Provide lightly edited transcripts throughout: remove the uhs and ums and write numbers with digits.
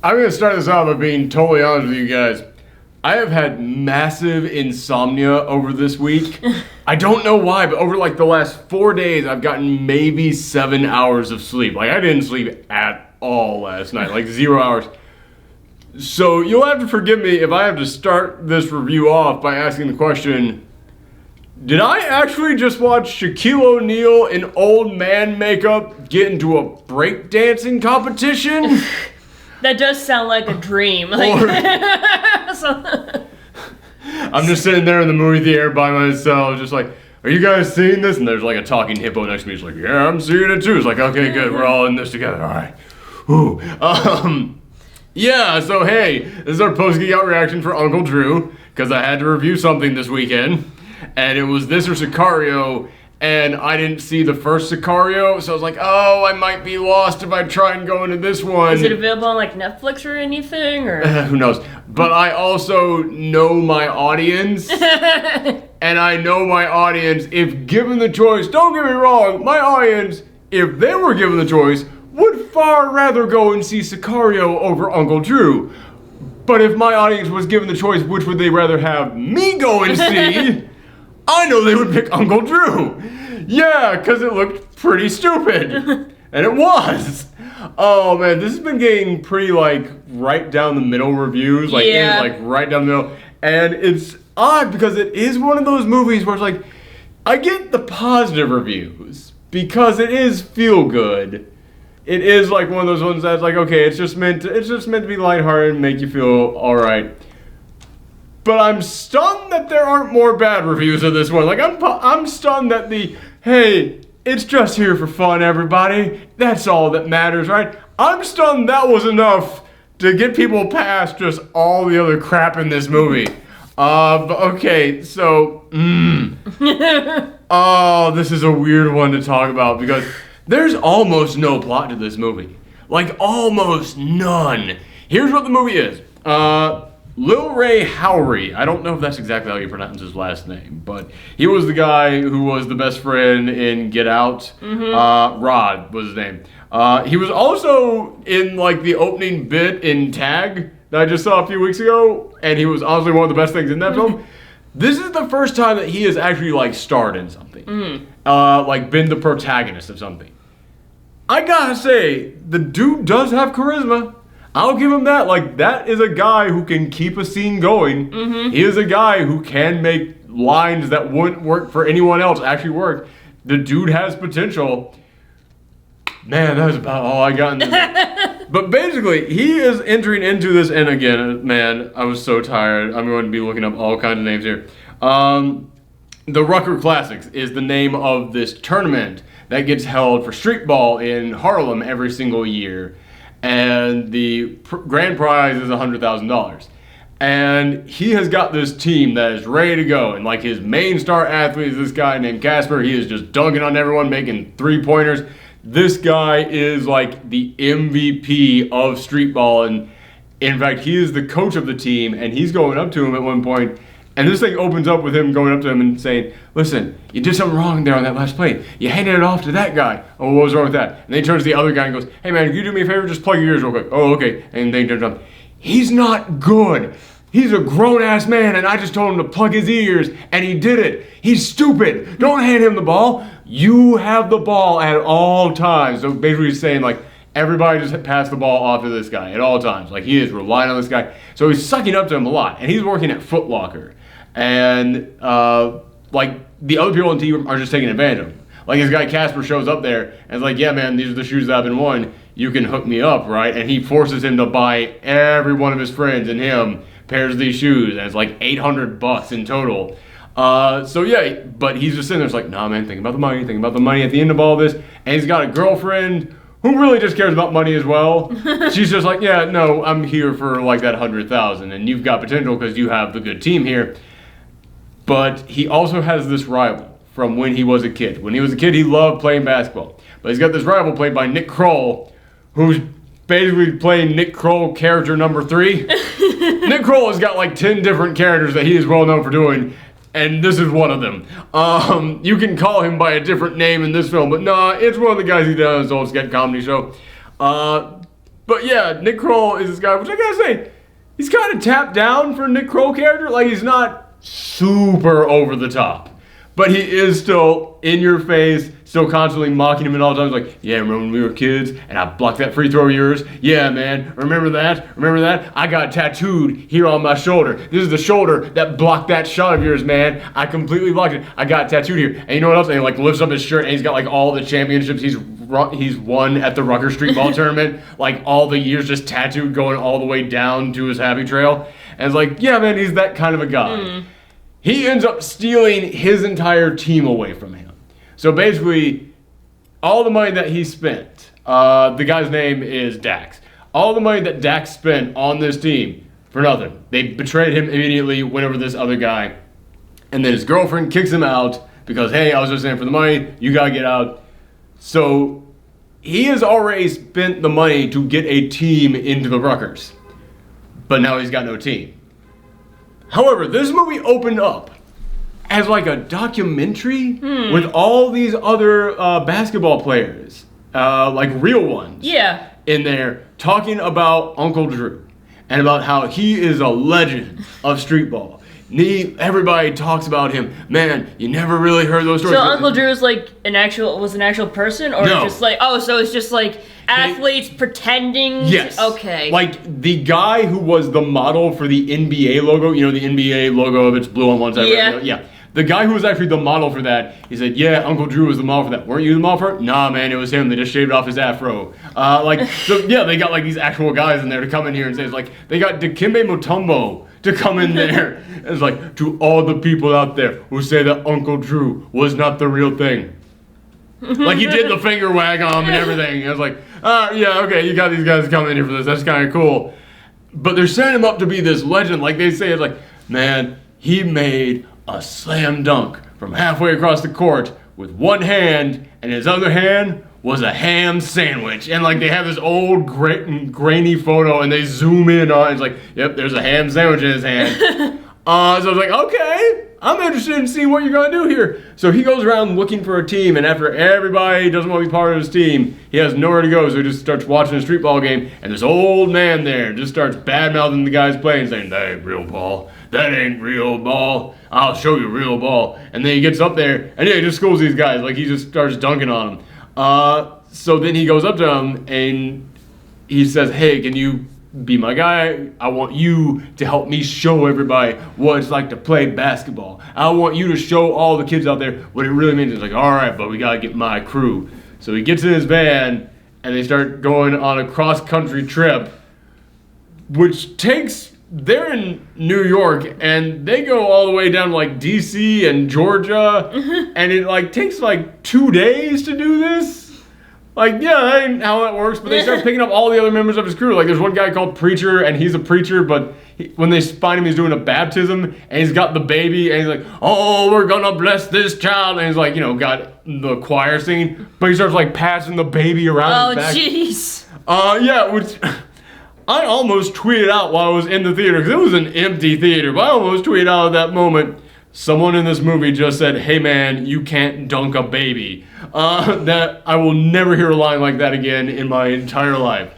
I'm going to start this out by being totally honest with you guys. I have had massive insomnia over this week. I don't know why, but over like the last 4 days, I've gotten maybe 7 hours of sleep. Like I didn't sleep at all last night, like 0 hours. So you'll have to forgive me if I have to start this review off by asking the question, did I actually just watch Shaquille O'Neal in old man makeup get into a breakdancing competition? That does sound like a dream. Like, I'm just sitting there in the movie theater by myself, just like, are you guys seeing this? And there's like a talking hippo next to me. It's like, yeah, I'm seeing it too. It's like, okay, good. We're all in this together. All right. Whew. Yeah, so hey, this is our post-Geekout reaction for Uncle Drew, because I had to review something this weekend, and it was this or Sicario, and I didn't see the first Sicario, so I was like, oh, I might be lost if I try and go into this one. Is it available on like Netflix or anything? Or who knows? But I also know my audience, and I know my audience, if given the choice, don't get me wrong, my audience, if they were given the choice, would far rather go and see Sicario over Uncle Drew. But if my audience was given the choice, which would they rather have me go and see? I know they would pick Uncle Drew. Yeah, because it looked pretty stupid. And it was. Oh man, this has been getting pretty like right down the middle reviews. Like, yeah. Like right down the middle. And it's odd because it is one of those movies where it's like, I get the positive reviews because it is feel good. It is like one of those ones that's like, okay, it's just meant to be lighthearted and make you feel all right. But I'm stunned that there aren't more bad reviews of this one. Like I'm stunned that hey, it's just here for fun, everybody. That's all that matters, right? I'm stunned that was enough to get people past just all the other crap in this movie. But okay, so oh, this is a weird one to talk about because there's almost no plot to this movie. Like, almost none. Here's what the movie is. Lil Ray Howery. I don't know if that's exactly how you pronounce his last name, but he was the guy who was the best friend in Get Out. Mm-hmm. Rod was his name. He was also in, like, the opening bit in Tag that I just saw a few weeks ago, and he was honestly one of the best things in that film. This is the first time that he has actually, like, starred in something. Like, been the protagonist of something. I gotta say, the dude does have charisma. I'll give him that. Like, that is a guy who can keep a scene going. Mm-hmm. He is a guy who can make lines that wouldn't work for anyone else actually work. The dude has potential. Man, that was about all I got in this. But basically, he is entering into this, and again, man, I was so tired. I'm going to be looking up all kinds of names here. The Rucker Classics is the name of this tournament that gets held for street ball in Harlem every single year. And the grand prize is $100,000. And he has got this team that is ready to go. And like his main star athlete is this guy named Casper. He is just dunking on everyone, making 3-pointers. This guy is like the MVP of street ball. And in fact, he is the coach of the team. And he's going up to him at one point. And this thing opens up with him going up to him and saying, listen, you did something wrong there on that last play. You handed it off to that guy. Oh, what was wrong with that? And then he turns to the other guy and goes, hey man, can you do me a favor? Just plug your ears real quick. Oh, okay. And then he turns on. He's not good. He's a grown-ass man, and I just told him to plug his ears, and he did it. He's stupid. Don't hand him the ball. You have the ball at all times. So basically he's saying, like, everybody just pass the ball off to this guy at all times. Like, he is relying on this guy. So he's sucking up to him a lot, and he's working at Foot Locker. And, like, the other people on the team are just taking advantage of him. Like, this guy Casper shows up there and is like, yeah, man, these are the shoes that I've been wanting. You can hook me up, right? And he forces him to buy every one of his friends and him pairs of these shoes. And it's like $800 in total. So, yeah, but he's just sitting there. It's like, nah, man, think about the money. Think about the money at the end of all this. And he's got a girlfriend who really just cares about money as well. She's just like, yeah, no, I'm here for, like, that $100,000. And you've got potential because you have the good team here. But he also has this rival from when he was a kid. When he was a kid, he loved playing basketball. But he's got this rival played by Nick Kroll, who's basically playing Nick Kroll character number 3. Nick Kroll has got like 10 different characters that he is well known for doing, and this is one of them. You can call him by a different name in this film, but nah, it's one of the guys he does his old sketch comedy show. But yeah, Nick Kroll is this guy, which I gotta say, he's kind of tapped down for a Nick Kroll character. Like, he's not super over the top. But he is still in your face, still constantly mocking him at all times. Like, yeah, remember when we were kids and I blocked that free throw of yours? Yeah, man, remember that? Remember that? I got tattooed here on my shoulder. This is the shoulder that blocked that shot of yours, man. I completely blocked it. I got tattooed here. And you know what else? And he like lifts up his shirt and he's got like all the championships he's won at the Rucker Street Ball tournament. Like all the years just tattooed going all the way down to his happy trail. And it's like, yeah, man, he's that kind of a guy. He ends up stealing his entire team away from him. So basically, all the money that he spent, the guy's name is Dax. All the money that Dax spent on this team, for nothing. They betrayed him immediately, went over this other guy. And then his girlfriend kicks him out because, hey, I was just in for the money, you gotta get out. So he has already spent the money to get a team into the Ruckers. But now he's got no team. However, this movie opened up as like a documentary with all these other basketball players, like real ones, in there talking about Uncle Drew and about how he is a legend of street ball. Everybody talks about him. Man, you never really heard those stories. So Uncle Drew is like an actual person, or No. just like so it's just like athletes pretending. Yes. Okay. Like the guy who was the model for the NBA logo. You know the NBA logo of it's blue on one side. Yeah. Right? Yeah. The guy who was actually the model for that, he said, yeah, Uncle Drew was the model for that. Weren't you the model for it? Nah, man, it was him. They just shaved off his afro. So yeah, they got like these actual guys in there to come in here and say, it's like, they got Dikembe Mutombo to come in there. It's like, to all the people out there who say that Uncle Drew was not the real thing. Like he did the finger wag on him and everything. I was like, yeah, okay, you got these guys coming in here for this. That's kind of cool. But they're setting him up to be this legend. Like they say, it's like, man, he made a slam dunk from halfway across the court with one hand, and his other hand was a ham sandwich. And like they have this old grainy photo and they zoom in on it. It's like, yep, there's a ham sandwich in his hand. So I was like, okay, I'm interested in seeing what you're going to do here. So he goes around looking for a team, and after everybody doesn't want to be part of his team, he has nowhere to go, so he just starts watching a street ball game, and this old man there just starts bad-mouthing the guys playing, saying, that ain't real ball. That ain't real ball. I'll show you real ball. And then he gets up there, and yeah, he just schools these guys. Like, he just starts dunking on them. So then he goes up to them, and he says, hey, can you be my guy? I want you to help me show everybody what it's like to play basketball. I want you to show all the kids out there what it really means. It's like, all right, but we got to get my crew. So he gets in his van, and they start going on a cross-country trip, which takes... They're in New York, and they go all the way down to like DC and Georgia, and it like takes like 2 days to do this. Like, yeah, that ain't how that works, but they start picking up all the other members of his crew. Like, there's one guy called Preacher, and he's a preacher, but when they find him, he's doing a baptism, and he's got the baby, and he's like, oh, we're gonna bless this child, and he's like, you know, got the choir singing, but he starts like passing the baby around his back. Oh, jeez. Yeah, which... I almost tweeted out while I was in the theater, because it was an empty theater, but I almost tweeted out at that moment, someone in this movie just said, hey man, you can't dunk a baby. That I will never hear a line like that again in my entire life.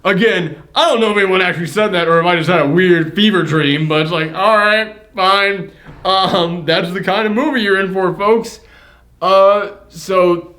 Again, I don't know if anyone actually said that or if I just had a weird fever dream, but it's like, alright, fine. That's the kind of movie you're in for, folks. So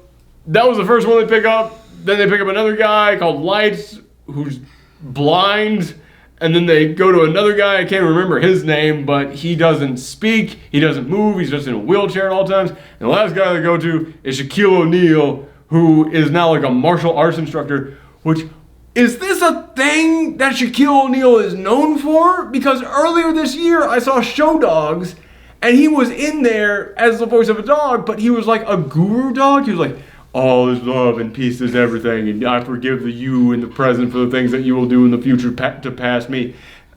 that was the first one they pick up. Then they pick up another guy called Lights, who's blind, and then they go to another guy, I can't remember his name, but he doesn't speak, he doesn't move, he's just in a wheelchair at all times. And the last guy they go to is Shaquille O'Neal, who is now like a martial arts instructor, which, is this a thing that Shaquille O'Neal is known for? Because earlier this year I saw Show Dogs, and he was in there as the voice of a dog, but he was like a guru dog. He was like, all is love and peace is everything, and I forgive the you in the present for the things that you will do in the future to pass me.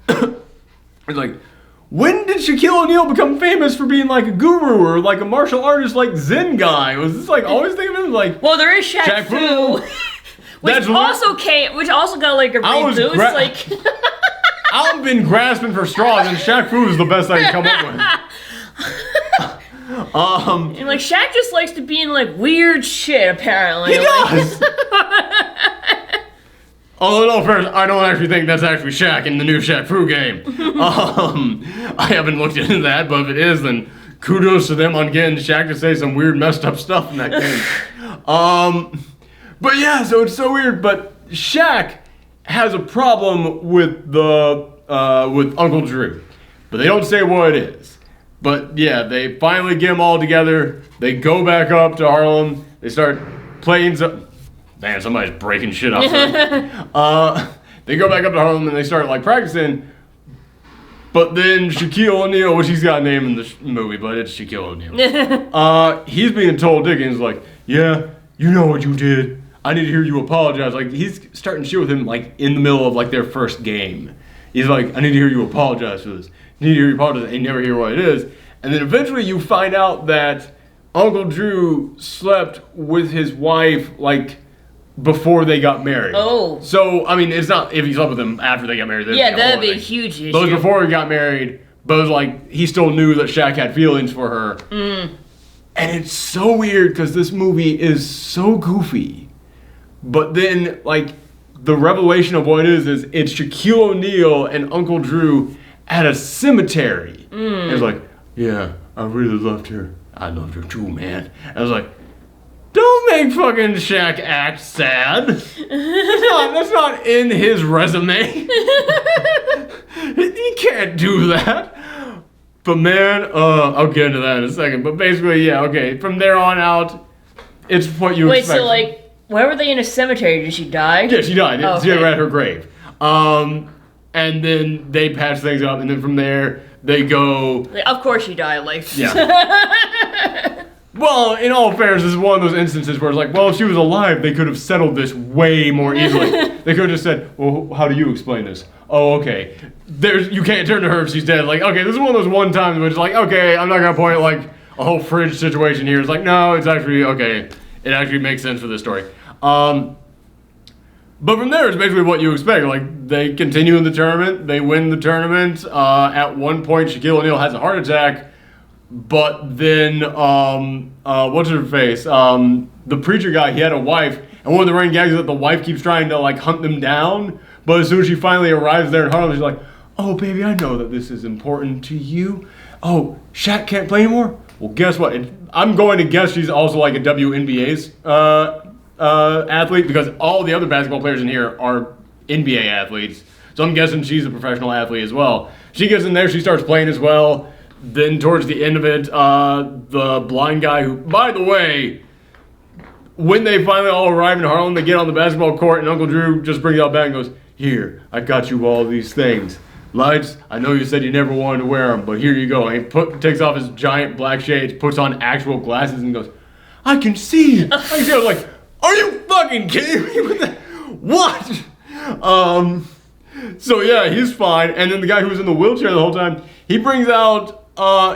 It's like, when did Shaquille O'Neal become famous for being like a guru or like a martial artist like Zen guy? Was this like always thinking of him like? Well, there is Shaq Fu, which also got like a reboot. Like, I've been grasping for straws, and Shaq Fu is the best I can come up with. And like Shaq just likes to be in like weird shit, apparently. He does. Although, in all fairness, I don't actually think that's actually Shaq in the new Shaq Fu game. I haven't looked into that, but if it is, then kudos to them on getting Shaq to say some weird, messed up stuff in that game. But yeah, so it's so weird. But Shaq has a problem with with Uncle Drew, but they don't say what it is. But yeah, they finally get them all together. They go back up to Harlem. They start playing some. Man, somebody's breaking shit up. They go back up to Harlem and they start like practicing. But then Shaquille O'Neal, which he's got a name in the movie, but it's Shaquille O'Neal. He's being told Dickens like, yeah, you know what you did. I need to hear you apologize. Like he's starting shit with him like in the middle of like their first game. He's like, I need to hear you apologize for this. I need to hear you apologize. And you never hear what it is. And then eventually you find out that Uncle Drew slept with his wife like before they got married. Oh. So, I mean, it's not if he slept with them after they got married. Yeah, that'd be a huge issue. But it was before he got married, but it was like he still knew that Shaq had feelings for her. And it's so weird because this movie is so goofy. But then, like, the revelation of what it is it's Shaquille O'Neal and Uncle Drew at a cemetery. And it's like, yeah, I really loved her. I loved her too, man. I was like, don't make fucking Shaq act sad. That's not in his resume. He can't do that. But man, I'll get into that in a second. But basically, yeah, okay. From there on out, it's what you expect. Wait, so like, why were they in a cemetery? Did she die? Yeah, she died. Oh, okay. She at her grave. And then they patch things up, and then from there, they go... Of course she died, like... Yeah. Well, in all fairness, this is one of those instances where it's like, well, if she was alive, they could have settled this way more easily. They could have just said, well, how do you explain this? Oh, okay. You can't turn to her if she's dead. Like, okay, this is one of those one times where it's like, okay, I'm not going to point like a whole fridge situation here. It's like, no, it's actually, okay. It actually makes sense for this story. But from there, it's basically what you expect. Like, they continue in the tournament. They win the tournament. At one point, Shaquille O'Neal has a heart attack. But then, what's her face? The preacher guy, he had a wife. And one of the running gags is that the wife keeps trying to, like, hunt them down. But as soon as she finally arrives there in Harlem, she's like, oh, baby, I know that this is important to you. Oh, Shaq can't play anymore? Well, guess what? I'm going to guess she's also, like, a WNBA's athlete, because all the other basketball players in here are NBA athletes. So I'm guessing she's a professional athlete as well. She gets in there, she starts playing as well. Then towards the end of it, the blind guy who, by the way, when they finally all arrive in Harlem, they get on the basketball court and Uncle Drew just brings out back and goes, here, I got you all these things. Lights, I know you said you never wanted to wear them, but here you go. And he takes off his giant black shades, puts on actual glasses and goes, I can see. I was like, are you fucking kidding me? What? So yeah, he's fine. And then the guy who was in the wheelchair the whole time, he brings out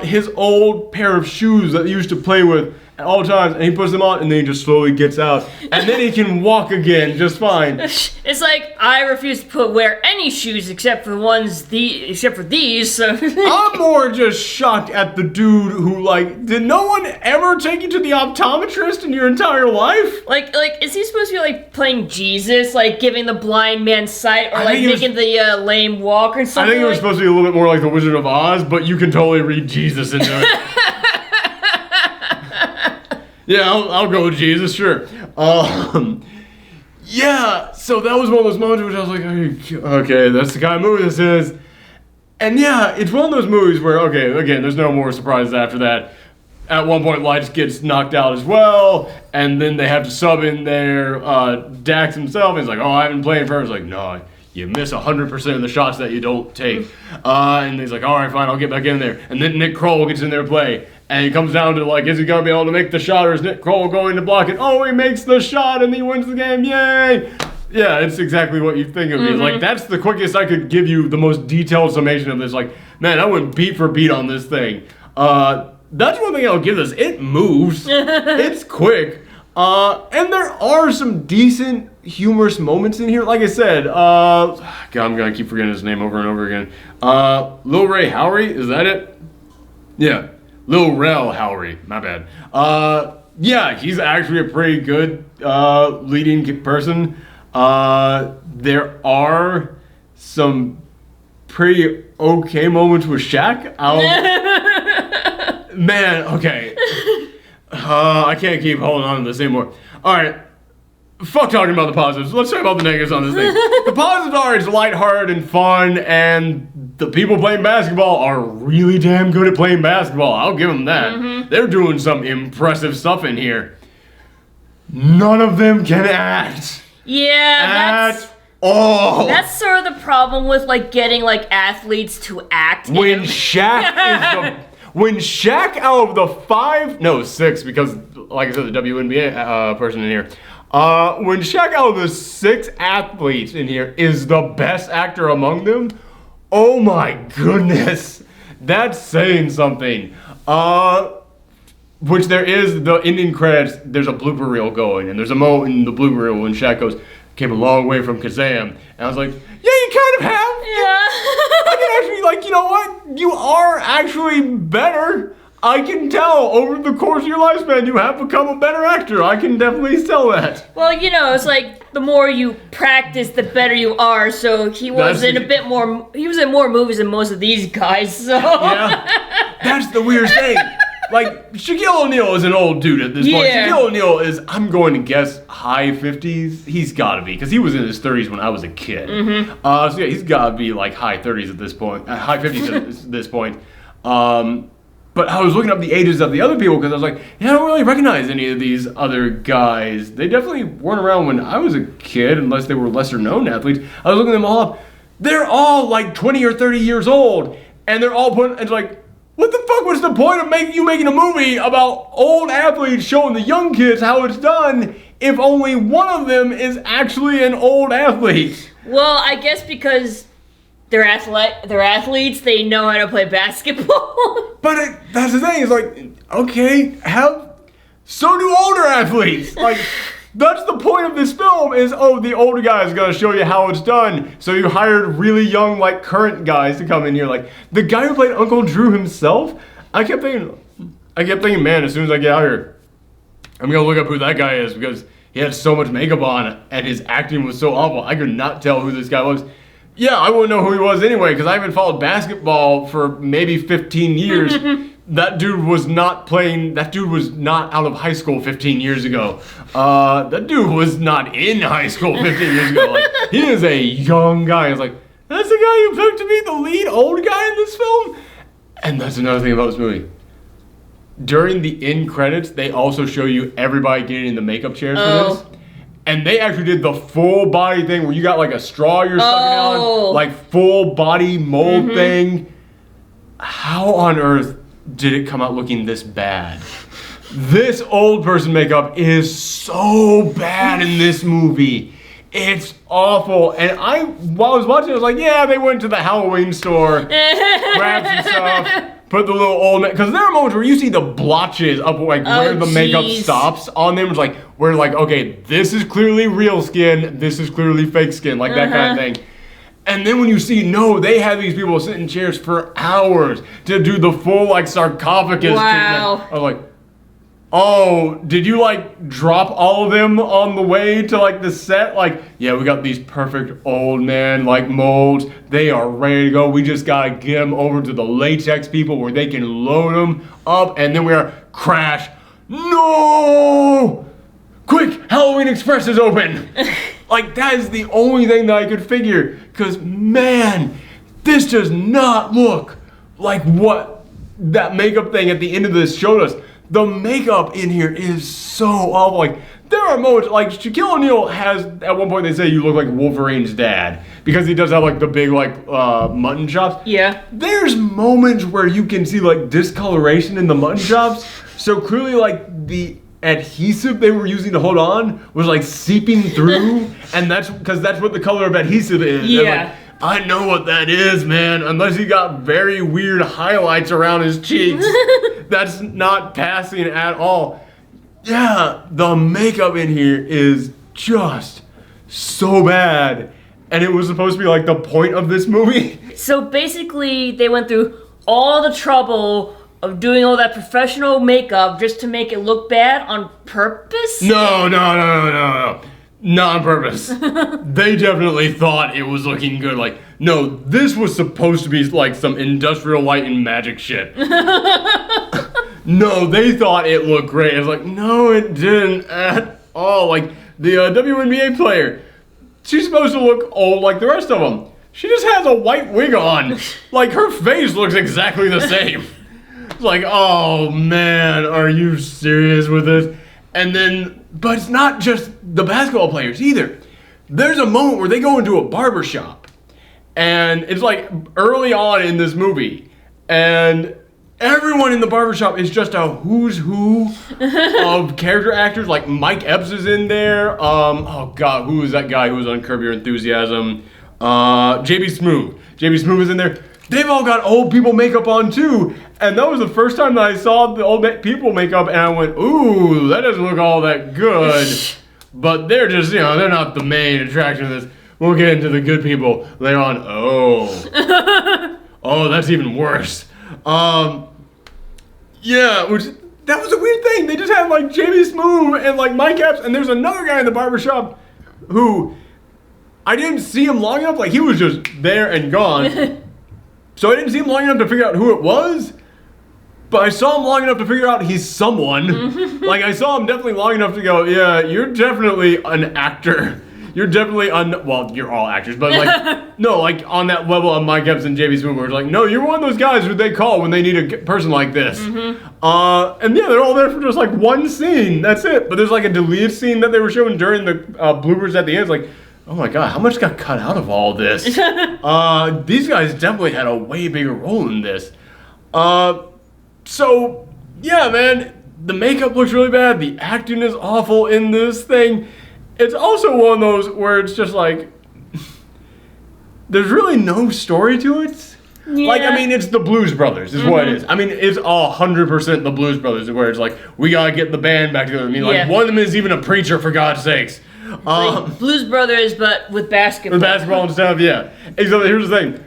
his old pair of shoes that he used to play with at all times, and he puts them on, and then he just slowly gets out, and then he can walk again just fine. It's like, I refuse to wear any shoes except for these. So. I'm more just shocked at the dude who, like, did no one ever take you to the optometrist in your entire life? Like, is he supposed to be like playing Jesus, like giving the blind man sight, or like making the lame walk or something? I think it was supposed to be a little bit more like the Wizard of Oz, but you can totally read Jesus into it. Yeah, I'll go with Jesus, sure. Yeah, so that was one of those moments which I was like, okay, that's the kind of movie this is. And yeah, it's one of those movies where, okay, again, there's no more surprises after that. At one point, Lights gets knocked out as well, and then they have to sub in there Dax himself. He's like, oh, I haven't played for her. He's like, no, you miss 100% of the shots that you don't take. And he's like, all right, fine, I'll get back in there. And then Nick Kroll gets in there to play. And it comes down to, like, is he going to be able to make the shot, or is Nick Kroll going to block it? Oh, he makes the shot, and he wins the game. Yay! Yeah, it's exactly what you think of me. It's like, that's the quickest I could give you the most detailed summation of this. Like, man, I went beat for beat on this thing. That's one thing I'll give this. It moves. It's quick. And there are some decent humorous moments in here. Like I said, God, I'm going to keep forgetting his name over and over again. Lil Ray Howery, is that it? Yeah. Lil Rel Howery, my bad. Yeah, he's actually a pretty good leading person. there are some pretty okay moments with Shaq. Man, okay. I can't keep holding on to this anymore. Alright. Fuck talking about the positives. Let's talk about the negatives on this thing. The positives are it's lighthearted and fun, and the people playing basketball are really damn good at playing basketball. I'll give them that. Mm-hmm. They're doing some impressive stuff in here. None of them can act. Yeah, at all. That's sort of the problem with like getting like athletes to act. When Shaq out of the 6, because like I said, the WNBA person in here. When Shaq out of the 6 athletes in here is the best actor among them, oh my goodness, that's saying something. Which there is, the ending credits, there's a blooper reel going, and there's a moment in the blooper reel when Shaq goes, came a long way from Kazam, and I was like, yeah, you kind of have. Yeah. I can actually, like, you know what? You are actually better. I can tell over the course of your lifespan you have become a better actor. I can definitely tell that. Well, you know, it's like the more you practice, the better you are. So he was in more movies than most of these guys. So yeah, that's the weird thing. Like Shaquille O'Neal is an old dude at this point. Shaquille O'Neal is, I'm going to guess, high 50s. He's got to be, because he was in his 30s when I was a kid. Mm-hmm. So yeah, he's got to be like high 30s at this point, high 50s at this point. But I was looking up the ages of the other people because I was like, yeah, I don't really recognize any of these other guys. They definitely weren't around when I was a kid, unless they were lesser known athletes. I was looking them all up. They're all like 20 or 30 years old, and they're all it's like, what the fuck was the point of making a movie about old athletes showing the young kids how it's done if only one of them is actually an old athlete? Well, I guess because they're athletes, they know how to play basketball. But that's the thing, it's like, okay, so do older athletes. Like, that's the point of this film is, the older guy is going to show you how it's done. So you hired really young, like, current guys to come in here. Like, the guy who played Uncle Drew himself, I kept thinking, man, as soon as I get out here, I'm going to look up who that guy is because he had so much makeup on and his acting was so awful. I could not tell who this guy was. Yeah, I wouldn't know who he was anyway because I haven't followed basketball for maybe 15 years. That dude was not out of high school 15 years ago. That dude was not in high school 15 years ago. Like, he is a young guy. I was like, that's the guy you picked to be the lead old guy in this film? And that's another thing about this movie. During the end credits, they also show you everybody getting in the makeup chairs for this. And they actually did the full body thing where you got like a straw you're sucking on, like full body mold thing. How on earth did it come out looking this bad? This old person makeup is so bad in this movie. It's awful. And while I was watching, I was like, yeah, they went to the Halloween store, grabbed some stuff, put the little old man, because there are moments where you see the blotches of like where the makeup stops on them. It's like, we're like, okay, this is clearly real skin, this is clearly fake skin, like that kind of thing. And then when you see, no, they have these people sit in chairs for hours to do the full like sarcophagus treatment. I was like, oh, did you like drop all of them on the way to like the set? Like, yeah, we got these perfect old man like molds. They are ready to go. We just gotta get them over to the latex people where they can load them up, and then we are crash. No! Quick, Halloween Express is open. Like, that is the only thing that I could figure. Because, man, this does not look like what that makeup thing at the end of this showed us. The makeup in here is so awful. Like, there are moments, like, Shaquille O'Neal has, at one point they say you look like Wolverine's dad. Because he does have, like, the big, like, mutton chops. Yeah. There's moments where you can see, like, discoloration in the mutton chops. So clearly, like, the adhesive they were using to hold on was like seeping through, and that's because that's what the color of adhesive is. Yeah. Like, I know what that is, man. Unless he got very weird highlights around his cheeks, that's not passing at all. Yeah, the makeup in here is just so bad, and it was supposed to be like the point of this movie. So basically, they went through all the trouble of doing all that professional makeup just to make it look bad on purpose? No. Not on purpose. They definitely thought it was looking good. Like, no, this was supposed to be like some Industrial Light and Magic shit. No, they thought it looked great. It's like, no, it didn't at all. Like, the WNBA player, she's supposed to look old like the rest of them. She just has a white wig on. Like, her face looks exactly the same. It's like, oh man, are you serious with this? And then, but it's not just the basketball players either. There's a moment where they go into a barber shop, and it's like early on in this movie, and everyone in the barbershop is just a who's who of character actors. Like Mike Epps is in there. Oh god, who is that guy who was on Curb Your Enthusiasm? JB Smoove. JB Smoove is in there. They've all got old people makeup on too. And that was the first time that I saw the old people makeup, and I went, ooh, that doesn't look all that good. But they're just, they're not the main attraction of this. We'll get into the good people later on. Oh. Oh, that's even worse. Yeah, that was a weird thing. They just had like JB Smoove and like Mike Epps, and there's another guy in the barbershop who I didn't see him long enough. Like, he was just there and gone. So I didn't see him long enough to figure out who it was. But I saw him long enough to figure out he's someone. Like, I saw him definitely long enough to go, yeah, you're definitely an actor. You're definitely well, you're all actors, but like, no, like on that level of Mike Epps and JB Smoove, where it's like, no, you're one of those guys who they call when they need a person like this. And yeah, they're all there for just like one scene. That's it. But there's like a deleted scene that they were showing during the bloopers at the end. It's like, oh my god, how much got cut out of all this? These guys definitely had a way bigger role in this. So, yeah, man, the makeup looks really bad. The acting is awful in this thing. It's also one of those where it's just like, there's really no story to it. Yeah. Like, I mean, it's the Blues Brothers is what it is. I mean, it's 100% the Blues Brothers, where it's like, we gotta get the band back together. I mean, like, one of them is even a preacher, for God's sakes. Like Blues Brothers, but with basketball. With basketball and stuff, yeah. Except here's the thing.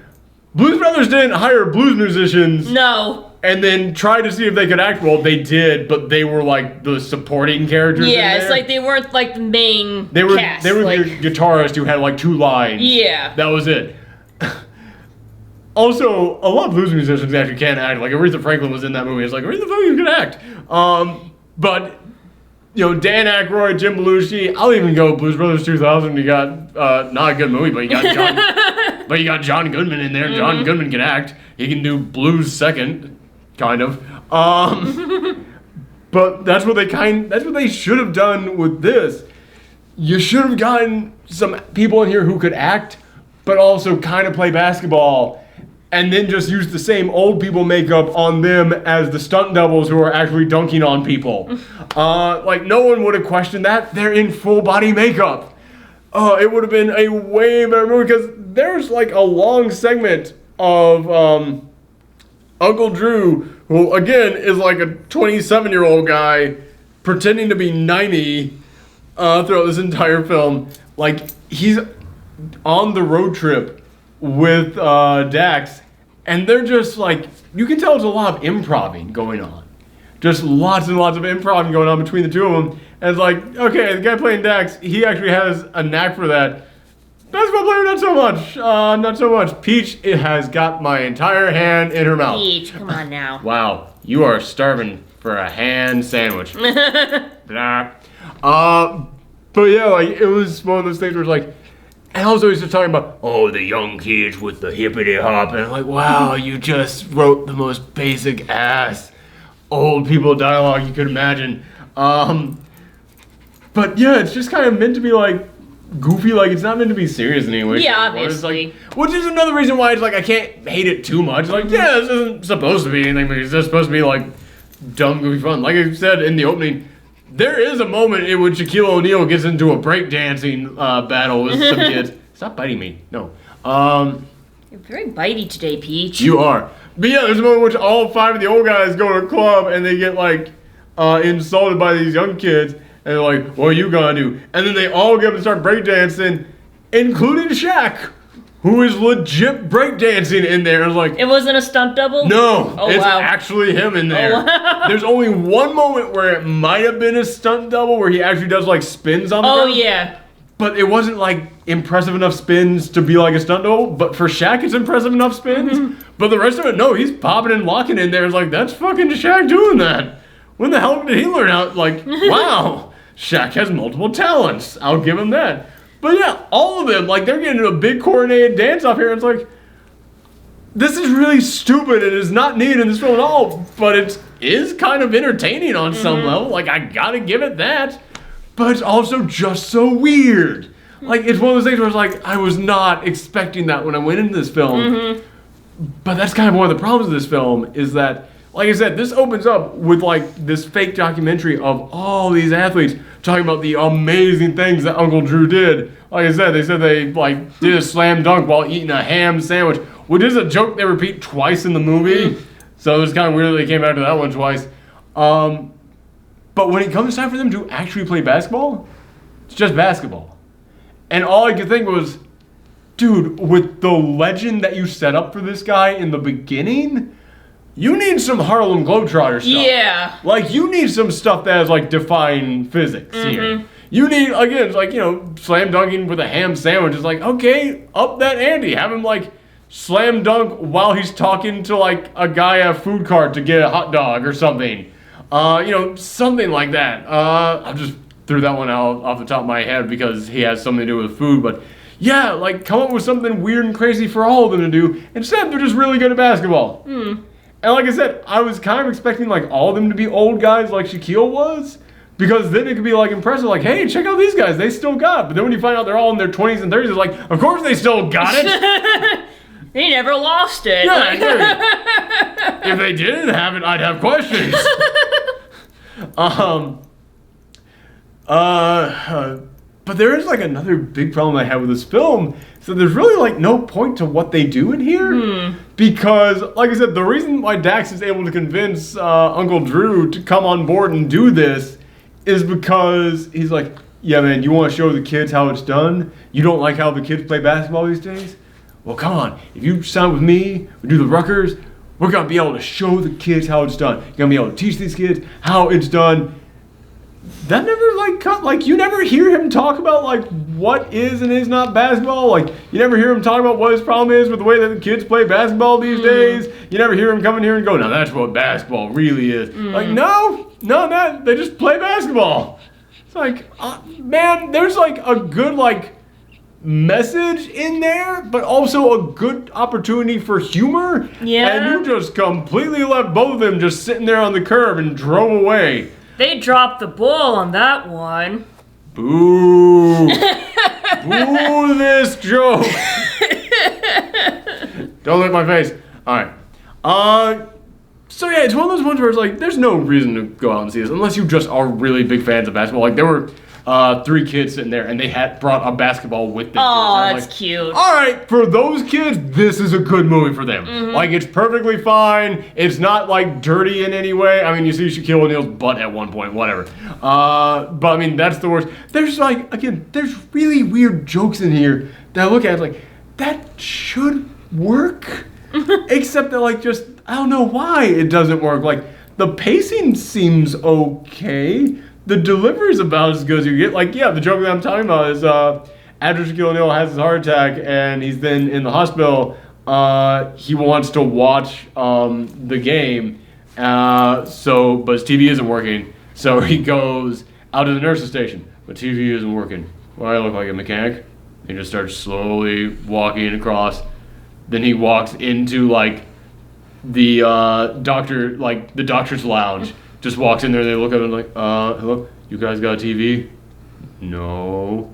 Blues Brothers didn't hire blues musicians. No. And then try to see if they could act. Well, they did, but they were like the supporting characters. Yeah, it's like they weren't like the main cast. They were like the guitarist who had like 2 lines. Yeah. That was it. Also, a lot of blues musicians actually can't act. Like Aretha Franklin was in that movie. It's like, Aretha Franklin can act. But Dan Aykroyd, Jim Belushi. I'll even go Blues Brothers 2000. You got not a good movie, but you got John. But you got John Goodman in there. John Goodman can act. He can do blues second, kind of. But that's what they should have done with this. You should have gotten some people in here who could act, but also kind of play basketball, and then just use the same old people makeup on them as the stunt doubles who are actually dunking on people. Like, no one would have questioned that. They're in full body makeup. It would have been a way better movie, because there's like a long segment of Uncle Drew, who again is like a 27-year-old guy pretending to be 90 throughout this entire film. Like, he's on the road trip with Dax, and they're just like, you can tell there's a lot of improv going on. Just lots and lots of improv going on between the two of them. And it's like, okay, the guy playing Dax, he actually has a knack for that. Basketball player, not so much. Not so much. Peach, it has got my entire hand in her mouth. Peach, come on now. Wow, you are starving for a hand sandwich. Blah. But yeah, like, it was one of those things where it's like, and also he's just talking about, the young kids with the hippity hop, and I'm like, wow, you just wrote the most basic ass old people dialogue you could imagine. But yeah, it's just kind of meant to be like goofy, like it's not meant to be serious in any way. Yeah, obviously. Like, which is another reason why it's like I can't hate it too much. Like, yeah, this isn't supposed to be anything, but it's just supposed to be like dumb, goofy fun. Like I said in the opening, there is a moment in which Shaquille O'Neal gets into a breakdancing battle with some kids. Stop biting me. No. You're very bitey today, Peach. You are. But yeah, there's a moment in which all 5 of the old guys go to a club and they get like insulted by these young kids. And they're like, what are you gonna do? And then they all get up and start breakdancing, including Shaq, who is legit breakdancing in there. It's like, it wasn't a stunt double? No, it's actually him in there. Oh, wow. There's only one moment where it might have been a stunt double where he actually does like spins on the ground. Yeah. but it wasn't like impressive enough spins to be like a stunt double. But for Shaq, it's impressive enough spins. But the rest of it, no, he's popping and locking in there. It's like, that's fucking Shaq doing that. When the hell did he learn out? Like, wow, Shaq has multiple talents. I'll give him that. But yeah, all of them, like, they're getting a big coordinated dance off here. And it's like, this is really stupid. It is not needed in this film at all. But it is kind of entertaining on some level. Like, I gotta give it that. But it's also just so weird. Like, it's one of those things where it's like, I was not expecting that when I went into this film. But that's kind of one of the problems of this film is that, like I said, this opens up with like this fake documentary of all these athletes talking about the amazing things that Uncle Drew did. Like I said, they said they like did a slam dunk while eating a ham sandwich, which is a joke they repeat twice in the movie. So it's kind of weird that they came back to that one twice. But when it comes time for them to actually play basketball, it's just basketball. And all I could think was, dude, with the legend that you set up for this guy in the beginning, you need some Harlem Globetrotter stuff. Yeah. Like, you need some stuff that is, like, defying physics here. You need, again, it's like, you know, slam dunking with a ham sandwich. It's like, okay, up that ante. Have him, like, slam dunk while he's talking to, like, a guy at a food cart to get a hot dog or something. You know, something like that. I just threw that one out off the top of my head because he has something to do with food. But, yeah, like, come up with something weird and crazy for all of them to do. Instead, they're just really good at basketball. And like I said, I was kind of expecting like all of them to be old guys like Shaquille was, because then it could be like impressive, like, hey, check out these guys, they still got it. But then when you find out they're all in their 20s and 30s, it's like, of course they still got it. They never lost it. Yeah, if they didn't have it, I'd have questions. But there is like another big problem I have with this film. So there's really like no point to what they do in here. Because, like I said, the reason why Dax is able to convince Uncle Drew to come on board and do this is because he's like, yeah, man, you want to show the kids how it's done? You don't like how the kids play basketball these days? Well, come on. If you sign with me, we do the Rutgers, we're going to be able to show the kids how it's done. You're going to be able to teach these kids how it's done. That never you never hear him talk about like what is and is not basketball. Like you never hear him talk about what his problem is with the way that the kids play basketball these days. You never hear him come in here and go, now that's what basketball really is. Like no, they just play basketball. It's like, man, there's like a good like message in there, but also a good opportunity for humor. Yeah. And you just completely left both of them just sitting there on the curb and drove away. They dropped the ball on that one. Boo! Boo this joke! Don't lick my face. Alright. So yeah, it's one of those ones where it's like, there's no reason to go out and see this unless you just are really big fans of basketball. Like there were 3 kids sitting there and they had brought a basketball with them. Oh, that's like, cute. Alright, for those kids, this is a good movie for them. Like it's perfectly fine. It's not like dirty in any way. I mean, you see Shaquille O'Neal's butt at one point, whatever. But I mean, that's the worst. There's like, again, there's really weird jokes in here that I look at like, that should work. Except that like just, I don't know why it doesn't work. Like the pacing seems okay. The delivery is about as good as you get. Like, yeah, the joke that I'm talking about is after Shaquille O'Neal has his heart attack and he's then in the hospital, he wants to watch the game, but his TV isn't working. So he goes out to the nurse's station, but TV isn't working. Well, I look like a mechanic. He just starts slowly walking across. Then he walks into like the doctor's lounge. Just walks in there, they look at him like, hello, you guys got a TV? No.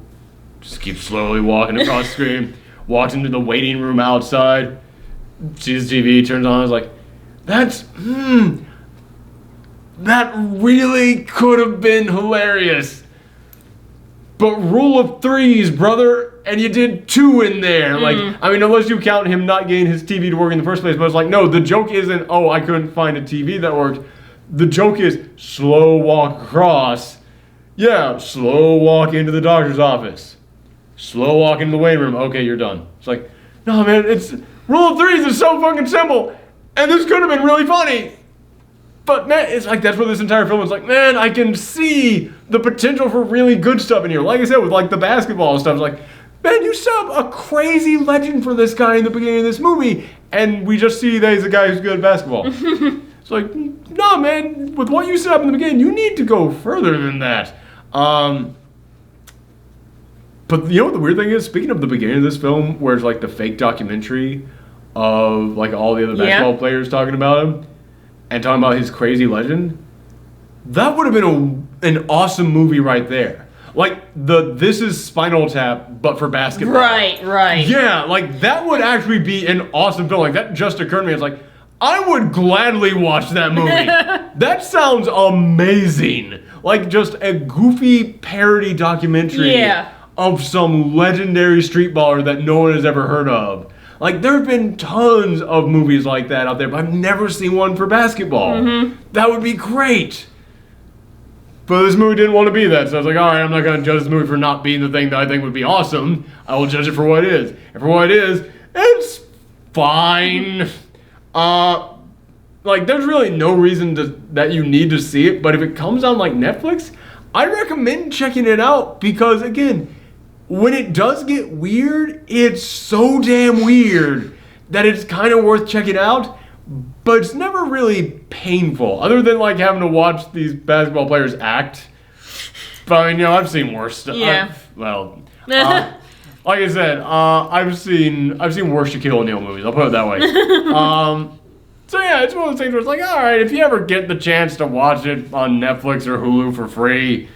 Just keeps slowly walking across the screen, walks into the waiting room outside, sees the TV, turns on, is like, that really could have been hilarious. But rule of threes, brother, and you did 2 in there. Like, I mean, unless you count him not getting his TV to work in the first place, but it's like, no, the joke isn't, oh, I couldn't find a TV that worked. The joke is slow walk across. Yeah, slow walk into the doctor's office. Slow walk into the waiting room. Okay, you're done. It's like, no, man, it's rule of threes is so fucking simple. And this could have been really funny. But man, it's like that's what this entire film is like. Man, I can see the potential for really good stuff in here. Like I said, with like the basketball stuff, it's like, man, you set up a crazy legend for this guy in the beginning of this movie, and we just see that he's a guy who's good at basketball. It's like, no, man, with what you set up in the beginning, you need to go further than that. But you know what the weird thing is? Speaking of the beginning of this film, where it's like the fake documentary of like all the other basketball players talking about him and talking about his crazy legend, that would have been an awesome movie right there. Like this is Spinal Tap, but for basketball. Right. Yeah, like that would actually be an awesome film. Like that just occurred to me. It's like, I would gladly watch that movie. That sounds amazing. Like just a goofy parody documentary of some legendary street baller that no one has ever heard of. Like there have been tons of movies like that out there, but I've never seen one for basketball. That would be great. But this movie didn't want to be that, so I was like, all right, I'm not going to judge this movie for not being the thing that I think would be awesome. I will judge it for what it is. And for what it is, it's fine. Like, there's really no reason that you need to see it, but if it comes on, like, Netflix, I recommend checking it out because, again, when it does get weird, it's so damn weird that it's kind of worth checking out. But it's never really painful, other than like having to watch these basketball players act. But I mean, you know, I've seen worse stuff. Yeah. Like I said, I've seen worse Shaquille O'Neal movies. I'll put it that way. So yeah, it's one of those things where it's like, all right, if you ever get the chance to watch it on Netflix or Hulu for free,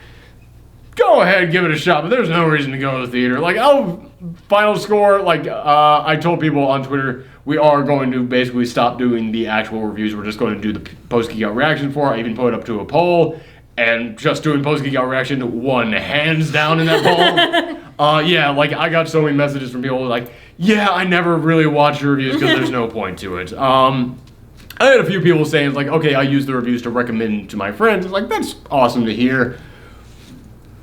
go ahead, give it a shot. But there's no reason to go to the theater. Like, final score. Like, I told people on Twitter, we are going to basically stop doing the actual reviews. We're just going to do the post-Geekout reaction for it. I even put it up to a poll. And just doing post-Geekout reaction won hands down in that poll. Yeah, like, I got so many messages from people like, yeah, I never really watch your reviews because there's no point to it. I had a few people saying, like, okay, I use the reviews to recommend to my friends. It's like, that's awesome to hear.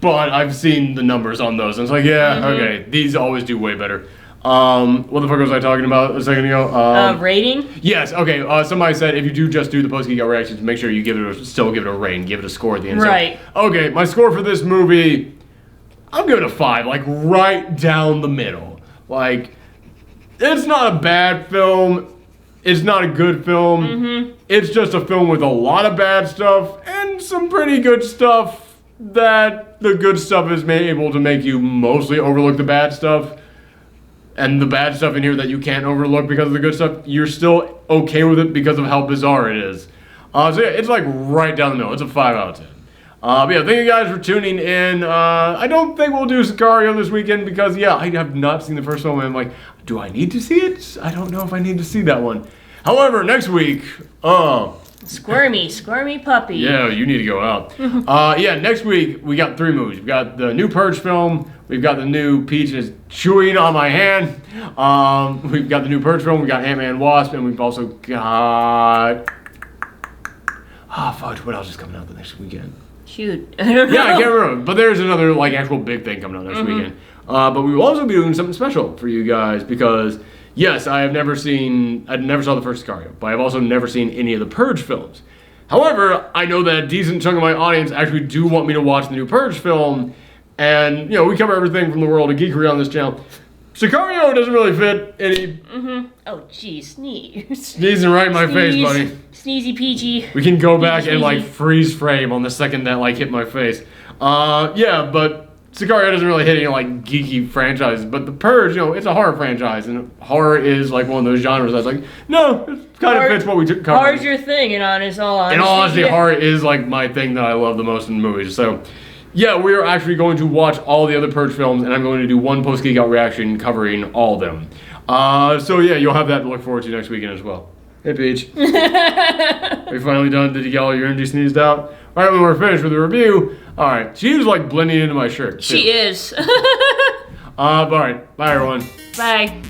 But I've seen the numbers on those. And it's like, yeah, okay, these always do way better. What the fuck was I talking about a second ago? Rating? Yes, okay. Somebody said if you just do the post-Geekout reactions, make sure you still give it a rating, give it a score at the end. Right. So, okay, my score for this movie, I'm giving it a 5, like right down the middle. Like, it's not a bad film. It's not a good film. It's just a film with a lot of bad stuff and some pretty good stuff that the good stuff is able to make you mostly overlook the bad stuff. And the bad stuff in here that you can't overlook because of the good stuff, you're still okay with it because of how bizarre it is. So yeah, it's like right down the middle. It's a 5 out of 10. But yeah, thank you guys for tuning in. I don't think we'll do Sicario this weekend because, yeah, I have not seen the first one. And I'm like, do I need to see it? I don't know if I need to see that one. However, next week, Squirmy puppy. yeah, you need to go out. Yeah, next week we got 3 movies. We got the new Purge film. We've got the new Peach is chewing on my hand. We've got the new Purge film. We got Ant-Man and Wasp, and we've also got fudge. What else is coming out the next weekend? Shoot, I don't know. Yeah, I can't remember. But there's another like actual big thing coming out next weekend. But we will also be doing something special for you guys because yes, I never saw the first Sicario, but I've also never seen any of the Purge films. However, I know that a decent chunk of my audience actually do want me to watch the new Purge film. And, you know, we cover everything from the world of geekery on this channel. Sicario doesn't really fit any... Oh, geez, sneeze. Sneezing right in my face, buddy. Sneezy peachy. We can go back and, like, freeze frame on the second that, like, hit my face. Yeah, but Sicario doesn't really hit any, like, geeky franchises. But The Purge, you know, it's a horror franchise. And horror is, like, one of those genres that's like, no, it kind of fits what we covered. Horror's your thing, in all honesty. In all honesty, horror is, like, my thing that I love the most in movies. So... yeah, we are actually going to watch all the other Purge films, and I'm going to do one post-Geekout reaction covering all of them. So yeah, you'll have that to look forward to next weekend as well. Hey, Peach. Are you finally done? Did you get all your energy sneezed out? All right, when we're finished with the review. All right, she's like blending into my shirt. She is. All right, bye everyone. Bye.